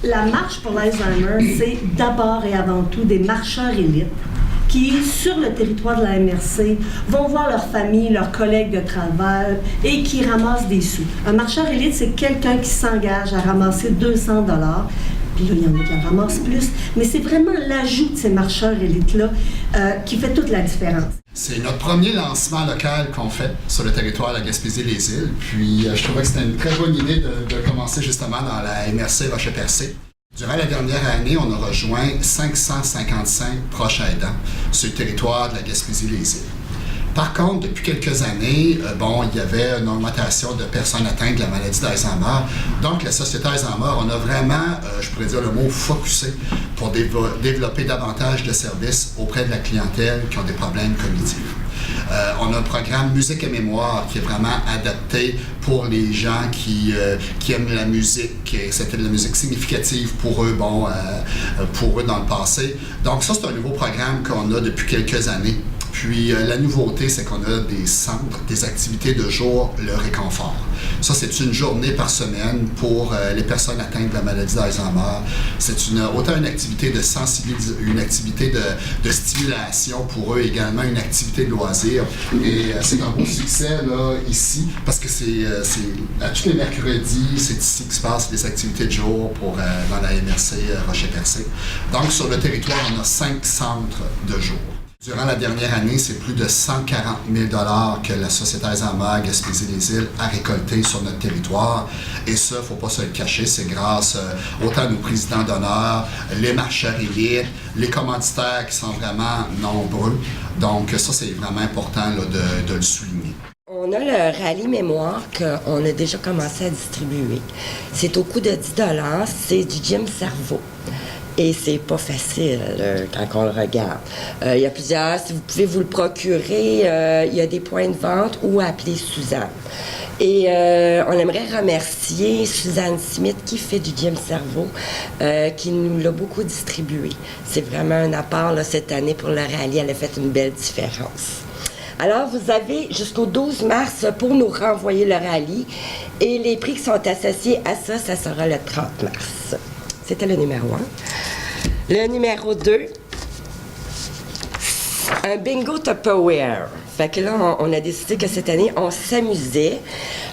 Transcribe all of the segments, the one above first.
La marche pour l'Alzheimer, c'est d'abord et avant tout des marcheurs élites qui, sur le territoire de la MRC, vont voir leur famille, leurs collègues de travail et qui ramassent des sous. Un marcheur élite, c'est quelqu'un qui s'engage à ramasser 200 $. Puis là, il y en a qui en ramassent plus. Mais c'est vraiment l'ajout de ces marcheurs élites-là qui fait toute la différence. C'est notre premier lancement local qu'on fait sur le territoire de la Gaspésie-les-Îles. Puis je trouvais que c'était une très bonne idée de commencer justement dans la MRC Rocher-Percé. Durant la dernière année, on a rejoint 555 proches aidants sur le territoire de la Gaspésie-les-Îles. Par contre, depuis quelques années, il y avait une augmentation de personnes atteintes de la maladie d'Alzheimer. Donc, la Société Alzheimer, on a vraiment, je pourrais dire le mot, focusé pour développer davantage de services auprès de la clientèle qui ont des problèmes cognitifs. On a un programme Musique et Mémoire qui est vraiment adapté pour les gens qui aiment la musique. C'était de la musique significative pour eux, pour eux dans le passé. Donc ça, c'est un nouveau programme qu'on a depuis quelques années. Puis la nouveauté, c'est qu'on a des centres, des activités de jour, le réconfort. Ça, c'est une journée par semaine pour les personnes atteintes de la maladie d'Alzheimer. C'est autant une activité de sensibilisation, une activité de stimulation pour eux, également une activité de loisir. Et c'est un beau succès là, ici, parce que c'est à tous les mercredis, c'est ici que se passent les activités de jour dans la MRC Rocher-Percé. Donc, sur le territoire, on a 5 centres de jour. Durant la dernière année, c'est plus de 140 000 $ que la Société Alzheimer Gaspésie-les-Îles a récolté sur notre territoire. Et ça, il ne faut pas se le cacher, c'est grâce autant à nos présidents d'honneur, les marcheurs élites, les commanditaires qui sont vraiment nombreux. Donc ça, c'est vraiment important là, de le souligner. On a le rallye mémoire qu'on a déjà commencé à distribuer. C'est au coût de 10 $, c'est du gym cerveau. Et c'est pas facile quand on le regarde. Il y a plusieurs, si vous pouvez vous le procurer, il y a des points de vente ou appeler Suzanne. Et on aimerait remercier Suzanne Smith qui fait du gym cerveau, qui nous l'a beaucoup distribué. C'est vraiment un apport là, cette année pour le rallye, elle a fait une belle différence. Alors, vous avez jusqu'au 12 mars pour nous renvoyer le rallye et les prix qui sont associés à ça, ça sera le 30 mars. C'était le numéro 1. Le numéro 2, un bingo Tupperware. Fait que là, on a décidé que cette année, on s'amusait.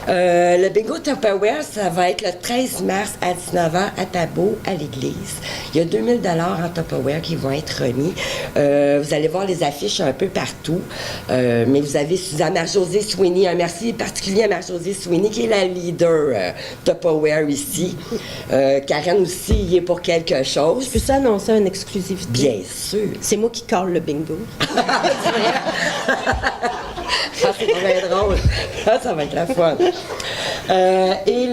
Le bingo Tupperware, ça va être le 13 mars à 19h à Tabot, à l'église. Il y a 2000 $ en Tupperware qui vont être remis. Vous allez voir les affiches un peu partout. Mais vous avez Suzanne Marc-Josée Sweeney, un merci particulier à Marc-Josée Sweeney, qui est la leader Tupperware ici. Karen aussi y est pour quelque chose. Je peux ça annoncer une exclusivité? Bien sûr. C'est moi qui colle le bingo. Ah, c'est bien drôle. Ah, ça va être la fun. Et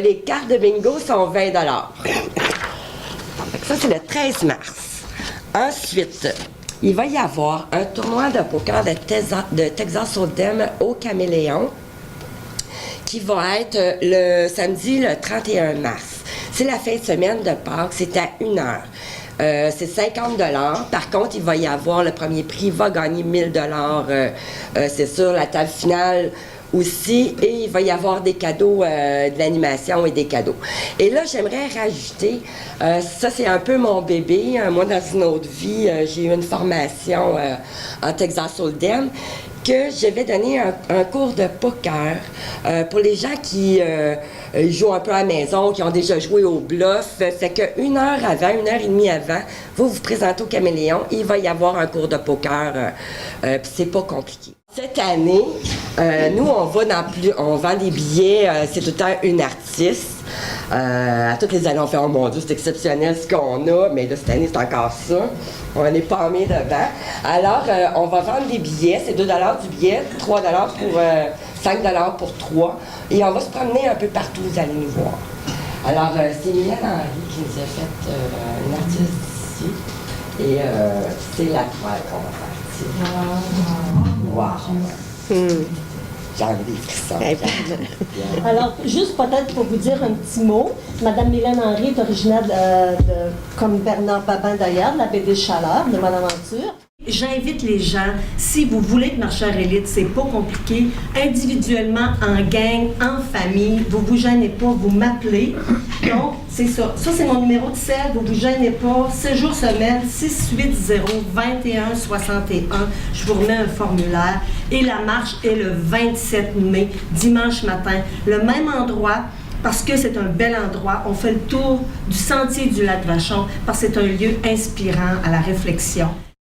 les cartes de bingo sont 20 $. Ça, c'est le 13 mars. Ensuite, il va y avoir un tournoi de poker de Texas Hold'em au Caméléon qui va être le samedi, le 31 mars. C'est la fin de semaine de Pâques, c'est à 1h. C'est 50 $. Par contre, il va y avoir le premier prix, va gagner 1000 $. C'est sûr, la table finale aussi. Et il va y avoir des cadeaux, de l'animation et des cadeaux. Et là, j'aimerais rajouter, ça c'est un peu mon bébé. Moi, dans une autre vie, j'ai eu une formation en Texas Hold'em que je vais donner un cours de poker pour les gens qui jouent un peu à la maison, qui ont déjà joué au bluff. Fait que 1 heure avant, 1h30 avant, vous vous présentez au Caméléon, il va y avoir un cours de poker. Puis c'est pas compliqué. Cette année, nous, on vend des billets, c'est tout le temps une artiste. À toutes les années, on fait « Oh mon Dieu, c'est exceptionnel ce qu'on a », mais là, cette année, c'est encore ça. On est palmé dedans. Alors, on va vendre des billets, c'est 2 $ du billet, 3 $ pour 5 $ pour 3. Et on va se promener un peu partout, vous allez nous voir. Alors, c'est Mylène Henry qui nous a fait une artiste ici. Et c'est la toile qu'on va faire ici. Wow! J'ai envie des frissons. Alors, juste peut-être pour vous dire un petit mot, Madame Mylène Henry est originaire comme Bernard Babin d'ailleurs, de la baie des Chaleurs, de Bonaventure. J'invite les gens, si vous voulez être marcheur élite, c'est pas compliqué, individuellement, en gang, en famille, vous vous gênez pas, vous m'appelez. Donc, c'est ça. Ça, c'est mon numéro de cell, vous vous gênez pas, 7 jours semaine, 680-2161. Je vous remets un formulaire. Et la marche est le 27 mai, dimanche matin. Le même endroit, parce que c'est un bel endroit. On fait le tour du sentier du lac Vachon, parce que c'est un lieu inspirant à la réflexion.